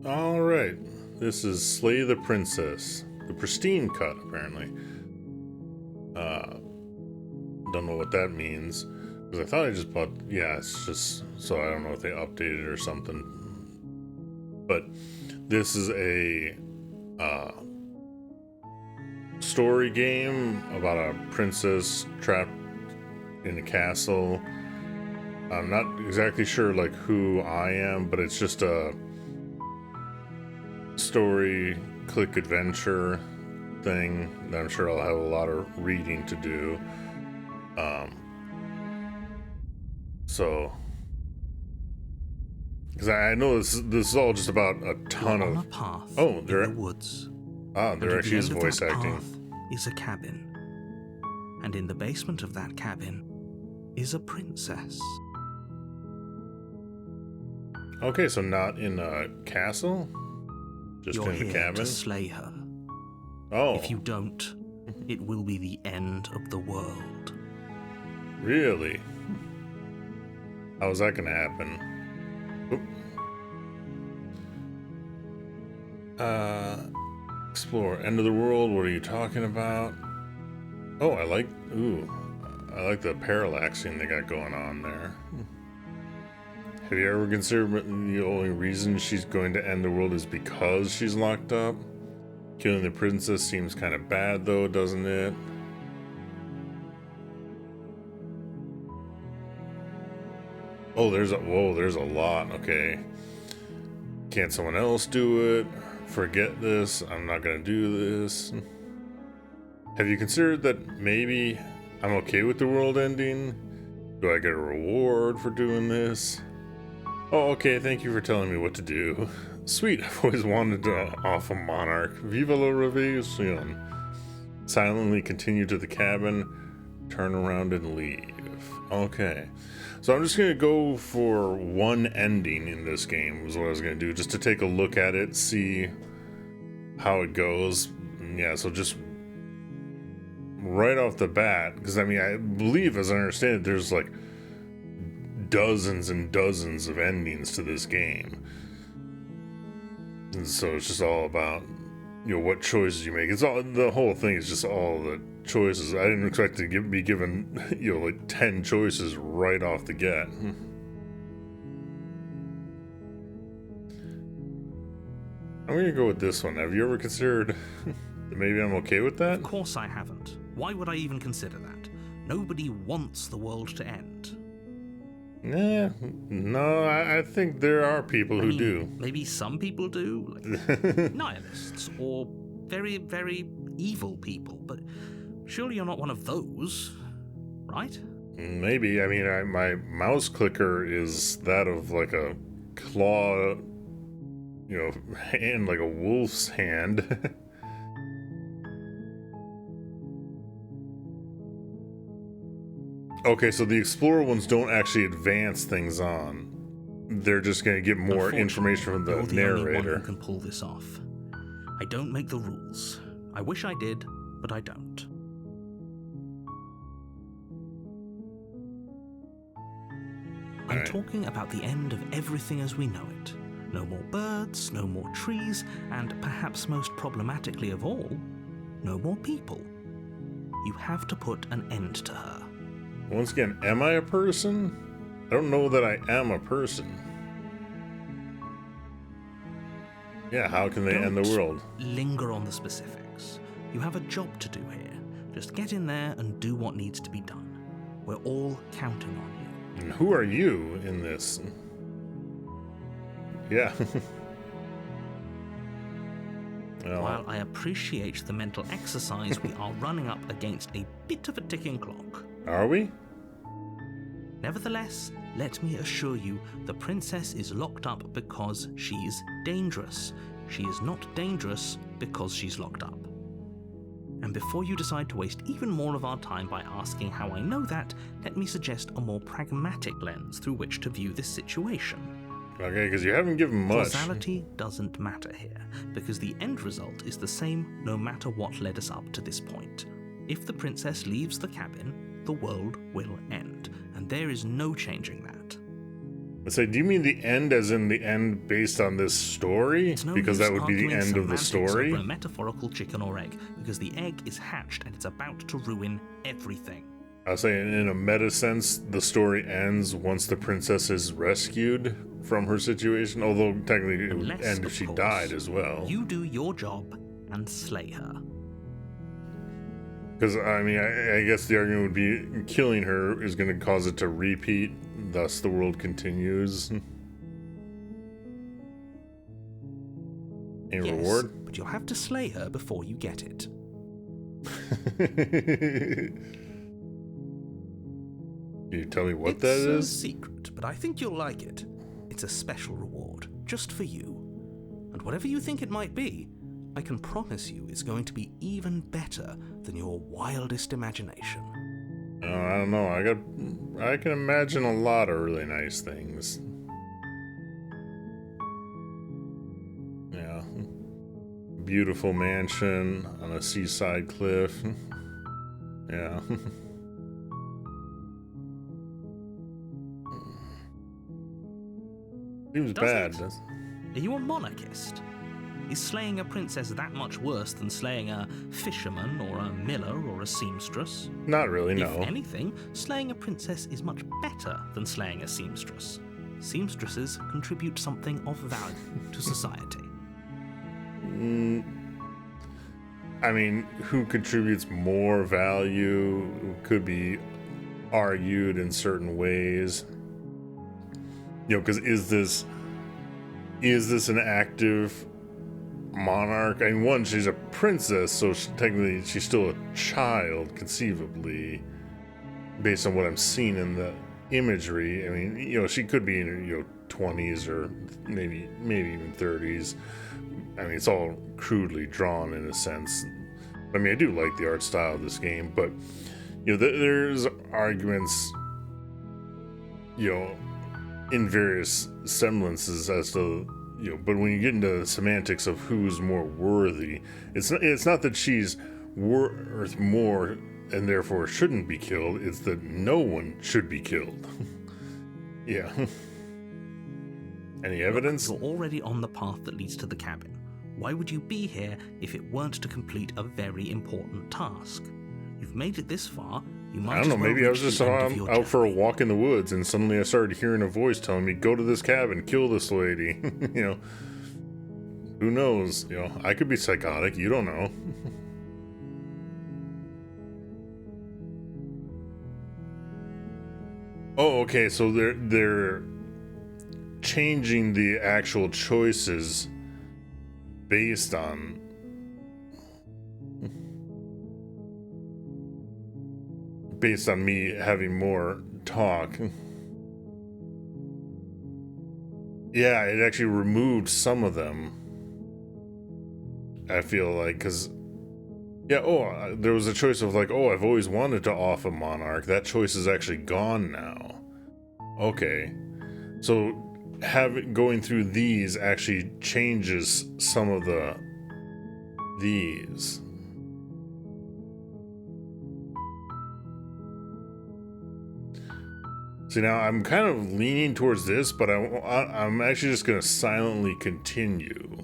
All right. This is Slay the Princess, the pristine cut, apparently. Don't know what that means. Because I thought I just bought. Yeah, it's just. So I don't know if they updated or something. But this is a story game about a princess trapped in a castle. I'm not exactly sure like who I am, but it's just a story click adventure thing that I'm sure I'll have a lot of reading to do. So because I know this is all just about a ton You're of on a path in the woods. there actually is At the end voice of that acting. path is a cabin, and in the basement of that cabin is a princess. Okay, so not in a castle, just You're in the here cabin. to slay her. Oh, If you don't, it will be the end of the world. really? How's that gonna happen? Oop. Explore end of the world. What are you talking about? Oh, I like the parallaxing they got going on there. Have you ever considered the only reason she's going to end the world is because she's locked up? Killing the princess seems kind of bad though, doesn't it? Oh, there's a lot. Okay. Can't someone else do it? Forget this. I'm not gonna do this. Have you considered that maybe I'm okay with the world ending? Do I get a reward for doing this? Oh, okay, thank you for telling me what to do. Sweet, I've always wanted to off a monarch. Viva la revolution. Silently continue to the cabin, turn around and leave. Okay. So I'm just gonna go for one ending in this game is what I was gonna do, just to take a look at it, see how it goes. Yeah, so just right off the bat, because I mean, I believe, as I understand it, there's like dozens and dozens of endings to this game. And so it's just all about, what choices you make. It's all, the whole thing is just all the choices. I didn't expect to be given, like 10 choices right off the get. I'm gonna go with this one. Have you ever considered that maybe I'm okay with that? Of course I haven't. Why would I even consider that? Nobody wants the world to end. Yeah, no, I think there are people who do. Maybe some people do, like nihilists or very, very evil people, but surely you're not one of those, right? Maybe. I mean, my mouse clicker is that of like a claw, hand, like a wolf's hand. Okay, so the Explorer ones don't actually advance things on. They're just going to get more information from the you're the narrator. only one who can pull this off. I don't make the rules. I wish I did, but I don't. I'm talking about the end of everything as we know it. No more birds, no more trees, and perhaps most problematically of all, no more people. You have to put an end to her. Once again, am I a person? I don't know that I am a person. Yeah, how can they end the world? Linger on the specifics. You have a job to do here. Just get in there and do what needs to be done. We're all counting on you. And who are you in this? Yeah. Well, while I appreciate the mental exercise, we are running up against a bit of a ticking clock. Are we? Nevertheless, let me assure you, the princess is locked up because she's dangerous. She is not dangerous because she's locked up. And before you decide to waste even more of our time by asking how I know that, let me suggest a more pragmatic lens through which to view this situation. Okay, because you haven't given much. Causality doesn't matter here, because the end result is the same no matter what led us up to this point. If the princess leaves the cabin, the world will end, and there is no changing that. I say, do you mean the end as in the end based on this story? It's no Because use that would be the arguing end of the semantics story? over a metaphorical chicken or egg, because the egg is hatched and it's about to ruin everything. I was saying, in a meta sense, the story ends once the princess is rescued from her situation, although technically it would Unless, end of if she course, died as well. You do your job and slay her. Because, I mean, I guess the argument would be killing her is going to cause it to repeat, thus the world continues. Any Yes, reward? but you'll have to slay her before you get it. Can you tell me what It's that a is? secret, but I think you'll like it. It's a special reward, just for you. And whatever you think it might be, I can promise you it's going to be even better than your wildest imagination. Oh, I don't know. I can imagine a lot of really nice things. Yeah. Beautiful mansion on a seaside cliff. Yeah. Seems Does bad. it? Are you a monarchist? Is slaying a princess that much worse than slaying a fisherman or a miller or a seamstress? Not really, no. If anything, slaying a princess is much better than slaying a seamstress. Seamstresses contribute something of value to society. I mean, who contributes more value could be argued in certain ways. You know, because is this an active monarch? I mean, one, she's a princess, so technically she's still a child, conceivably, based on what I'm seeing in the imagery. I mean, you know, she could be in her 20s or maybe even 30s. I mean, it's all crudely drawn in a sense. I mean, I do like the art style of this game, but you know, there's arguments, you know, in various semblances as to, you know, but when you get into the semantics of who's more worthy, it's not that she's worth more and therefore shouldn't be killed. It's that no one should be killed. Yeah. Any evidence? You're already on the path that leads to the cabin. Why would you be here if it weren't to complete a very important task? You've made it this far. You might I don't know, as well maybe I was reach just the end of your out for a journey. walk in the woods and suddenly I started hearing a voice telling me, go to this cabin, kill this lady. You know, who knows? You know, I could be psychotic, you don't know. Oh, okay, so they're changing the actual choices based on me having more talk. Yeah, it actually removed some of them, I feel like, because yeah, there was a choice of like, I've always wanted to off a monarch. That choice is actually gone now. Okay, so going through these actually changes some of these. See, now I'm kind of leaning towards this, but I'm actually just going to silently continue.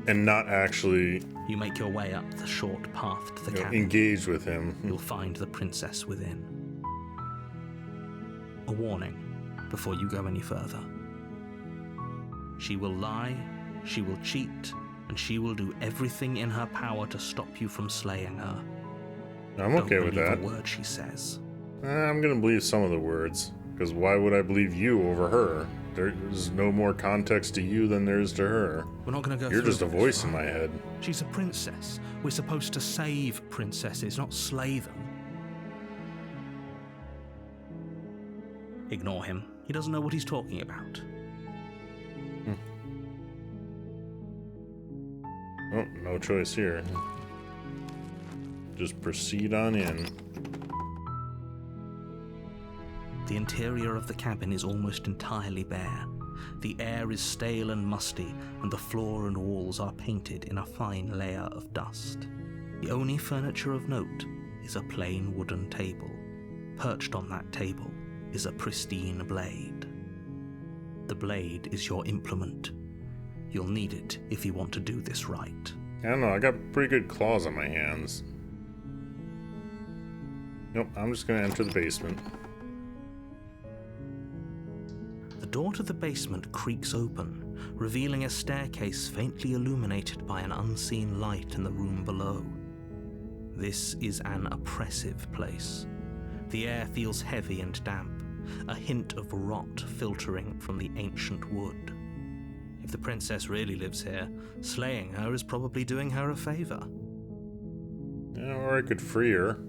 And not actually You make your way up the short path to the cabin. engage with him. You'll find the princess within. A warning before you go any further. She will lie, she will cheat, and she will do everything in her power to stop you from slaying her. I'm okay Don't with believe that. a word she says. I'm going to believe some of the words, because why would I believe you over her? There's no more context to you than there is to her. We're not going to go You're through just a this, voice in right? my head. She's a princess. We're supposed to save princesses, not slay them. Ignore him. He doesn't know what he's talking about. Oh, no choice here. Just proceed on in. The interior of the cabin is almost entirely bare. The air is stale and musty, and the floor and walls are painted in a fine layer of dust. The only furniture of note is is a plain wooden table. Perched on that table is a pristine blade. The blade is your implement. You'll need it if you want to do this right. I don't know, I got pretty good claws on my hands. Nope, I'm just gonna enter the basement. The door to the basement creaks open, revealing a staircase faintly illuminated by an unseen light in the room below. This is an oppressive place. The air feels heavy and damp, a hint of rot filtering from the ancient wood. If the princess really lives here, slaying her is probably doing her a favor. Yeah, or I could free her.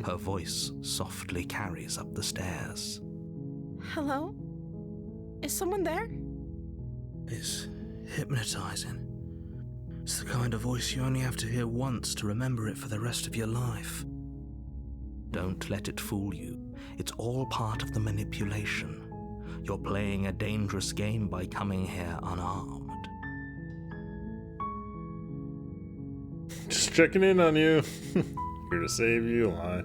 Her voice softly carries up the stairs. Hello? Is someone there? It's hypnotizing. It's the kind of voice you only have to hear once to remember it for the rest of your life. Don't let it fool you. It's all part of the manipulation. You're playing a dangerous game by coming here unarmed. Just checking in on you. Here to save you. Lie.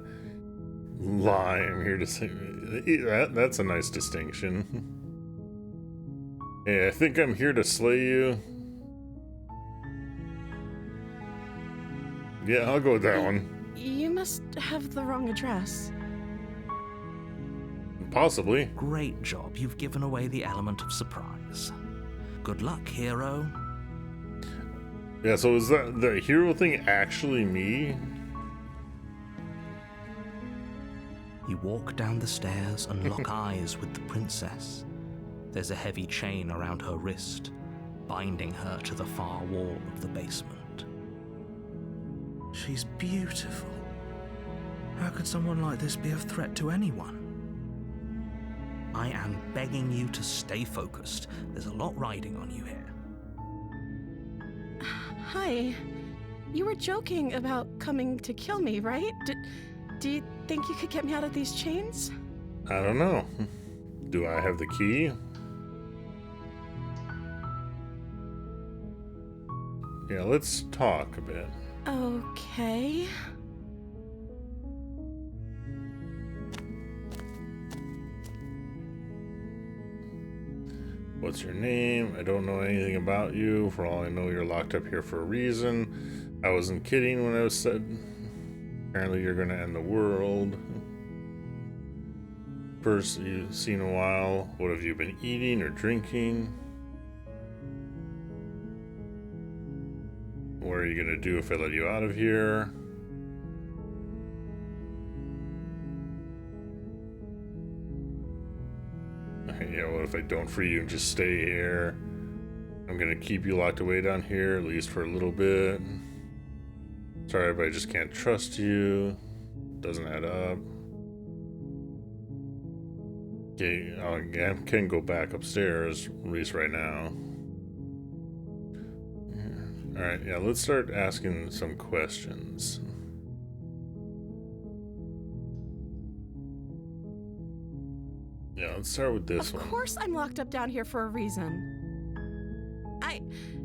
Lie, I'm here to save you. That's a nice distinction. Hey, I think I'm here to slay you. Yeah, I'll go with that one. You must have the wrong address. Possibly. Great job. You've given away the element of surprise. Good luck, hero. Yeah, so is that the hero thing actually me? You walk down the stairs and lock eyes with the princess. There's a heavy chain around her wrist, binding her to the far wall of the basement. She's beautiful. How could someone like this be a threat to anyone? I am begging you to stay focused. There's a lot riding on you here. Hi. You were joking about coming to kill me, right? Do you think you could get me out of these chains? I don't know. Do I have the key? Yeah, let's talk a bit. Okay. What's your name? I don't know anything about you. For all I know, you're locked up here for a reason. I wasn't kidding when I said apparently you're gonna end the world. First you've seen a while. What have you been eating or drinking? What are you gonna do if I let you out of here? Yeah, what if I don't free you and just stay here? I'm gonna keep you locked away down here, at least for a little bit. Sorry, but I just can't trust you. Doesn't add up. Okay, I can go back upstairs, at least right now. Alright, yeah, let's start asking some questions. Yeah, let's start with this one. Of course I'm locked up down here for a reason. I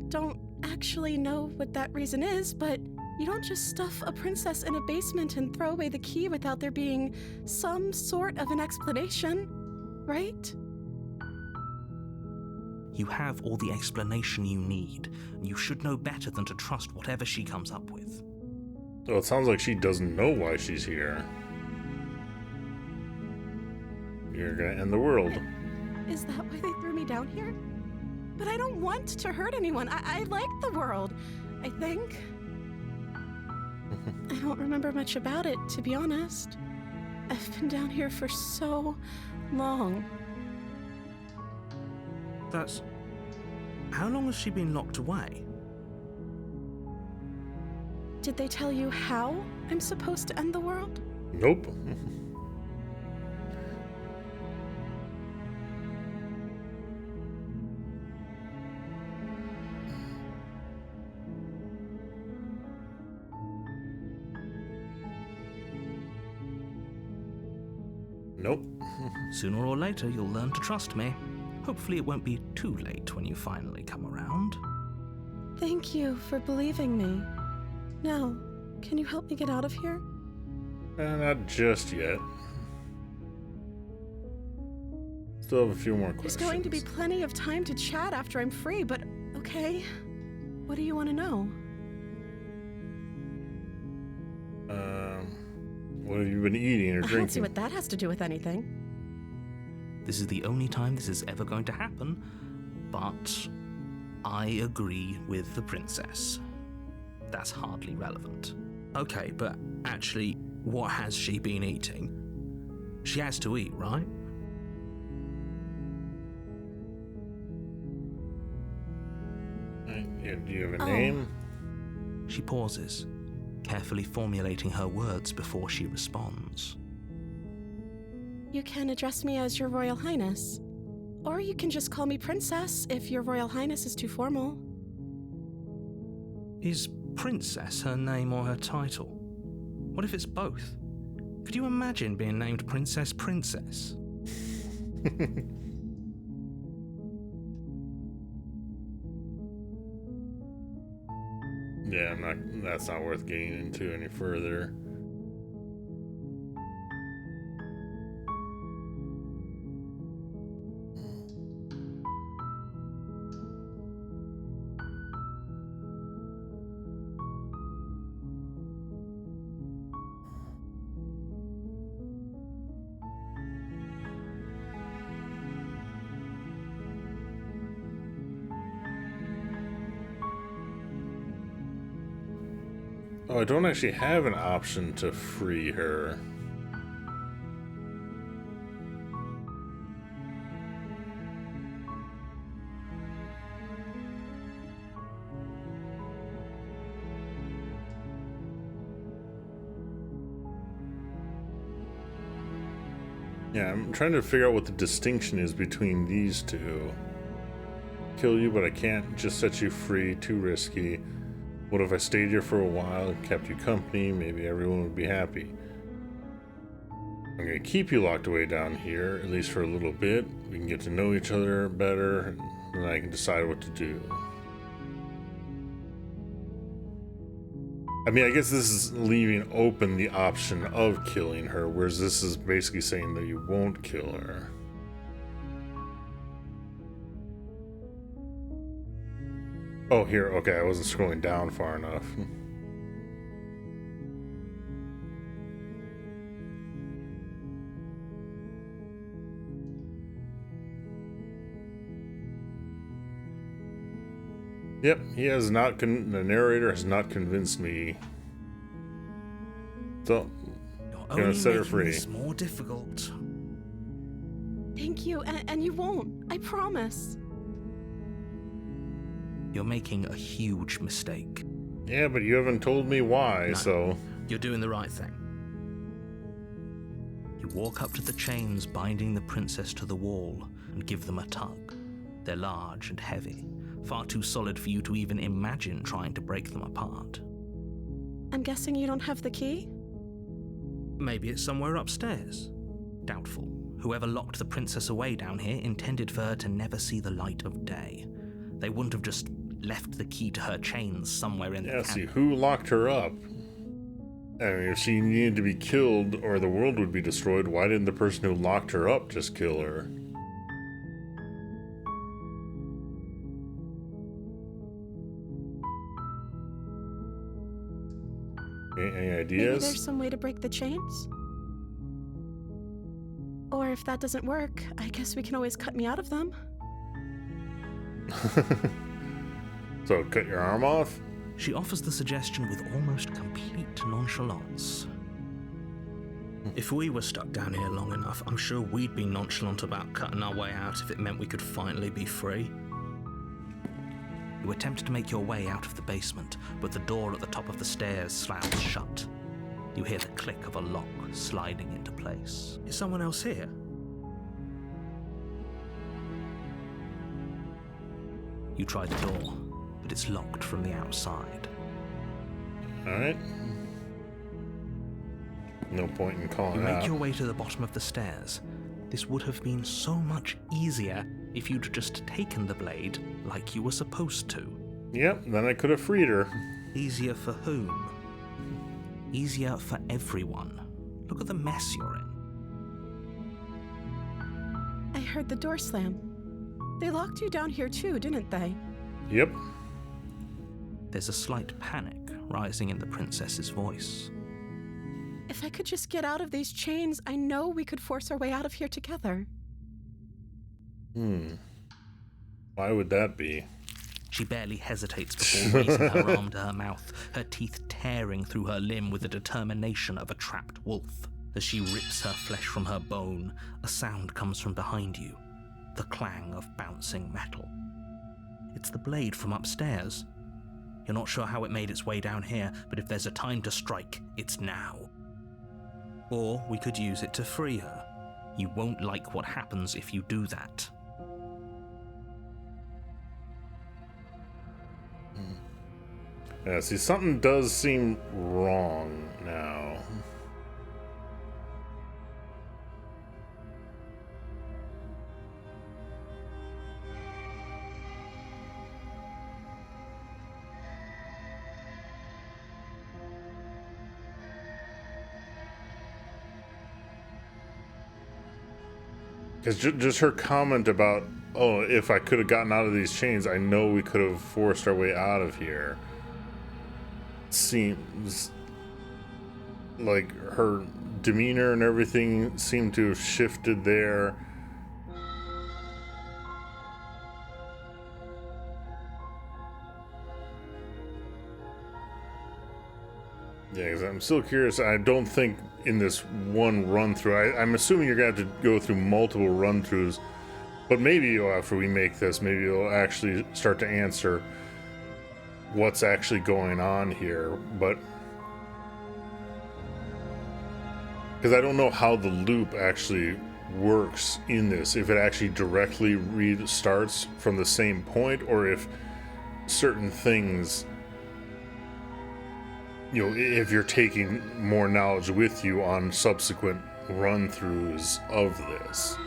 don't actually know what that reason is, but you don't just stuff a princess in a basement and throw away the key without there being some sort of an explanation, right? You have all the explanation you need, and you should know better than to trust whatever she comes up with. Well, it sounds like she doesn't know why she's here. You're gonna end the world. Is that why they threw me down here? But I don't want to hurt anyone. I like the world, I think. I don't remember much about it, to be honest. I've been down here for so long. That's... How long has she been locked away? Did they tell you how I'm supposed to end the world? Nope. Nope. Sooner or later, you'll learn to trust me. Hopefully it won't be too late when you finally come around. Thank you for believing me. Now, can you help me get out of here? Not just yet. Still have a few more There's questions. going to be plenty of time to chat after I'm free, but okay. What do you want to know? What have you been eating or I don't see drinking? what that has to do with anything. This is the only time this is ever going to happen, but I agree with the princess. That's hardly relevant. Okay, but actually, what has she been eating? She has to eat, right? Do you have a Oh. name? She pauses, carefully formulating her words before she responds. You can address me as Your Royal Highness. Or you can just call me Princess if Your Royal Highness is too formal. Is Princess her name or her title? What if it's both? Could you imagine being named Princess Princess? Yeah, that's not worth getting into any further. Oh, I don't actually have an option to free her. Yeah, I'm trying to figure out what the distinction is between these two. Kill you, but I can't just set you free, too risky. What if I stayed here for a while, kept you company, maybe everyone would be happy. I'm gonna keep you locked away down here, at least for a little bit. We can get to know each other better, and then I can decide what to do. I mean, I guess this is leaving open the option of killing her, whereas this is basically saying that you won't kill her. Oh, here, okay, I wasn't scrolling down far enough. Yep, he has not, the narrator has not convinced me. So, You're gonna only set her making free. this more difficult. Thank you, and you won't. I promise. You're making a huge mistake. Yeah, but you haven't told me why, No. so... You're doing the right thing. You walk up to the chains binding the princess to the wall and give them a tug. They're large and heavy, far too solid for you to even imagine trying to break them apart. I'm guessing you don't have the key? Maybe it's somewhere upstairs. Doubtful. Whoever locked the princess away down here intended for her to never see the light of day. They wouldn't have just left the key to her chains somewhere in Yeah, the see, cabin. who locked her up? I mean, if she needed to be killed or the world would be destroyed, why didn't the person who locked her up just kill her? Any Maybe ideas? there's some way to break the chains? Or if that doesn't work, I guess we can always cut me out of them. So, cut your arm off? She offers the suggestion with almost complete nonchalance. If we were stuck down here long enough, I'm sure we'd be nonchalant about cutting our way out if it meant we could finally be free. You attempt to make your way out of the basement, but the door at the top of the stairs slams shut. You hear the click of a lock sliding into place. Is someone else here? You try the door, but it's locked from the outside. Alright. No point in You calling make out. your way to the bottom of the stairs. This would have been so much easier if you'd just taken the blade like you were supposed to. Yep, then I could have freed her. Easier for whom? Easier for everyone. look at the mess you're in. I heard the door slam. They locked you down here too, didn't they? Yep. There's a slight panic rising in the princess's voice. If I could just get out of these chains, I know we could force our way out of here together. Why would that be? She barely hesitates before raising her arm to her mouth, her teeth tearing through her limb with the determination of a trapped wolf. As she rips her flesh from her bone, a sound comes from behind you, the clang of bouncing metal. It's the blade from upstairs. You're not sure how it made its way down here, but if there's a time to strike, it's now. Or we could use it to free her. You won't like what happens if you do that. Yeah, see, something does seem wrong now. Because just her comment about, oh, if I could have gotten out of these chains, I know we could have forced our way out of here. Seems like her demeanor and everything seemed to have shifted there. Yeah, because I'm still curious. I don't think in this one run through, I'm assuming you're going to have to go through multiple run throughs, but maybe after we make this, maybe you'll actually start to answer what's actually going on here. But because I don't know how the loop actually works in this, if it actually directly restarts from the same point, or if certain things, you know, if you're taking more knowledge with you on subsequent run-throughs of this.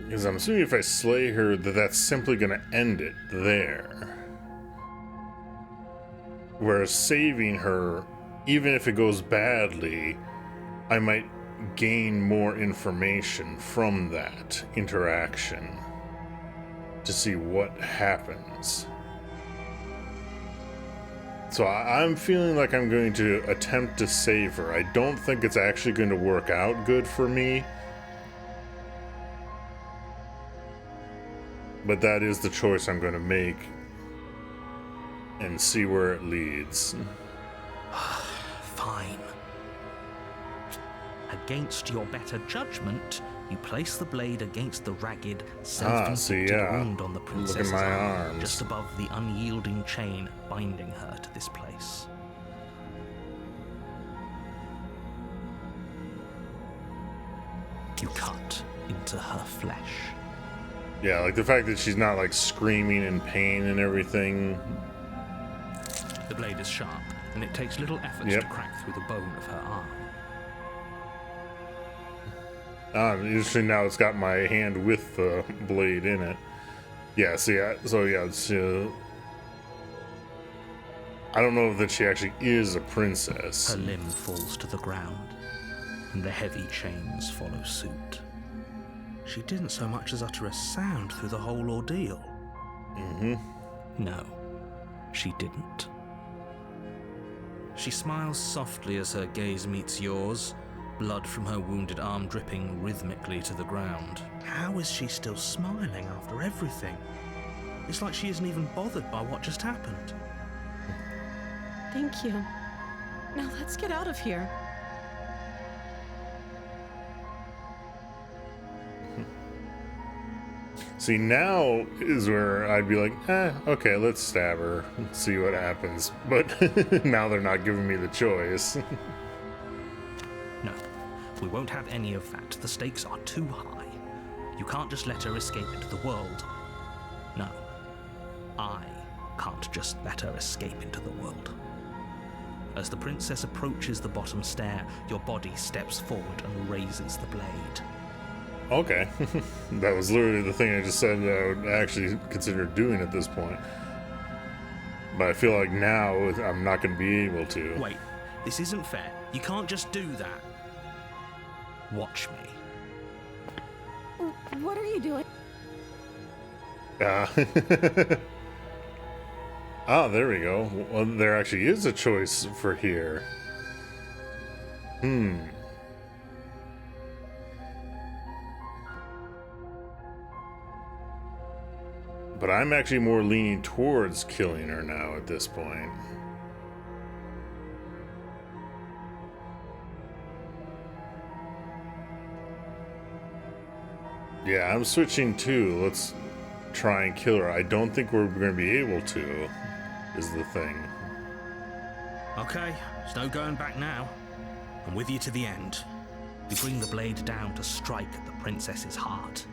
Because I'm assuming if I slay her, that's simply going to end it there. Whereas saving her, even if it goes badly, I might gain more information from that interaction to see what happens. So I'm feeling like I'm going to attempt to save her. I don't think it's actually going to work out good for me. But that is the choice I'm going to make. And see where it leads. Fine. Against your better judgment, you place the blade against the ragged, self-inflicted wound on the princess's arm, just above the unyielding chain binding her to this place. You cut into her flesh. Yeah, like the fact that she's not like screaming in pain and everything. The blade is sharp, and it takes little effort to crack through the bone of her arm. Usually now it's got my hand with the blade in it. Yeah, see, it's, I don't know that she actually is a princess. Her limb falls to the ground, and the heavy chains follow suit. She didn't so much as utter a sound through the whole ordeal. No, she didn't. She smiles softly as her gaze meets yours, blood from her wounded arm dripping rhythmically to the ground. How is she still smiling after everything? It's like she isn't even bothered by what just happened. Thank you. Now let's get out of here. See, now is where I'd be like, okay, let's stab her and see what happens. But now they're not giving me the choice. No, we won't have any of that. The stakes are too high. You can't just let her escape into the world. No, I can't just let her escape into the world. As the princess approaches the bottom stair, your body steps forward and raises the blade. Okay. That was literally the thing I just said that I would actually consider doing at this point. But I feel like now I'm not going to be able to. Wait, this isn't fair. You can't just do that. Watch me. What are you doing? Ah, there we go. Well, there actually is a choice for here. But I'm actually more leaning towards killing her now at this point. Yeah, I'm switching too. Let's try and kill her. I don't think we're going to be able to, is the thing. Okay, there's no going back now. I'm with you to the end. You bring the blade down to strike at the princess's heart.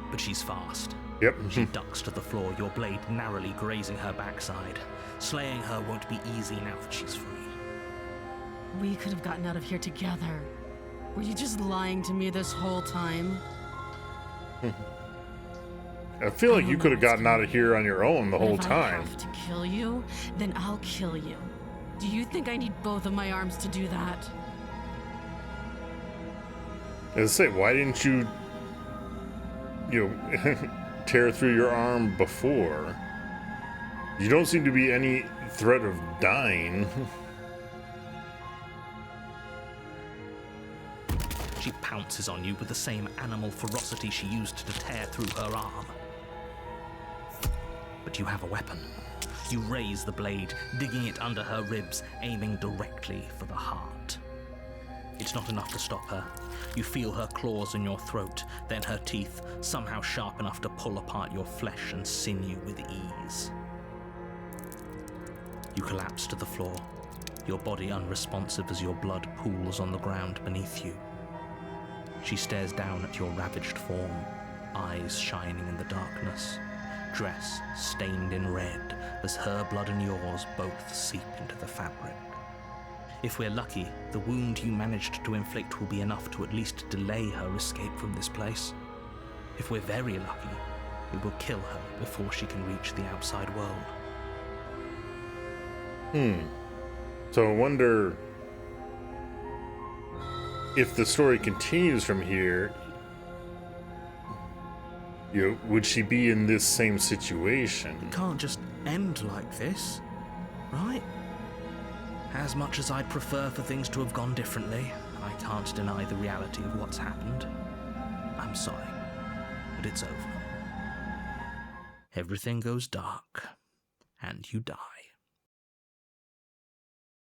But she's fast. Yep. She ducks to the floor, your blade narrowly grazing her backside. Slaying her won't be easy now that she's free. We could have gotten out of here together. Were you just lying to me this whole time? I feel like you could have gotten out of here on your own the whole If time. I have to kill you, then I'll kill you. Do you think I need both of my arms to do that? I say, why didn't you tear through your arm before? You don't seem to be any threat of dying. She pounces on you with the same animal ferocity she used to tear through her arm. But you have a weapon. You raise the blade, digging it under her ribs, aiming directly for the heart. It's not enough to stop her. You feel her claws in your throat, then her teeth, somehow sharp enough to pull apart your flesh and sinew with ease. You collapse to the floor, your body unresponsive as your blood pools on the ground beneath you. She stares down at your ravaged form, eyes shining in the darkness, dress stained in red as her blood and yours both seep into the fabric. If we're lucky, the wound you managed to inflict will be enough to at least delay her escape from this place. If we're very lucky, we will kill her before she can reach the outside world. So I wonder if the story continues from here, would she be in this same situation? It can't just end like this, right? As much as I'd prefer for things to have gone differently, I can't deny the reality of what's happened. I'm sorry, but it's over. Everything goes dark, and you die.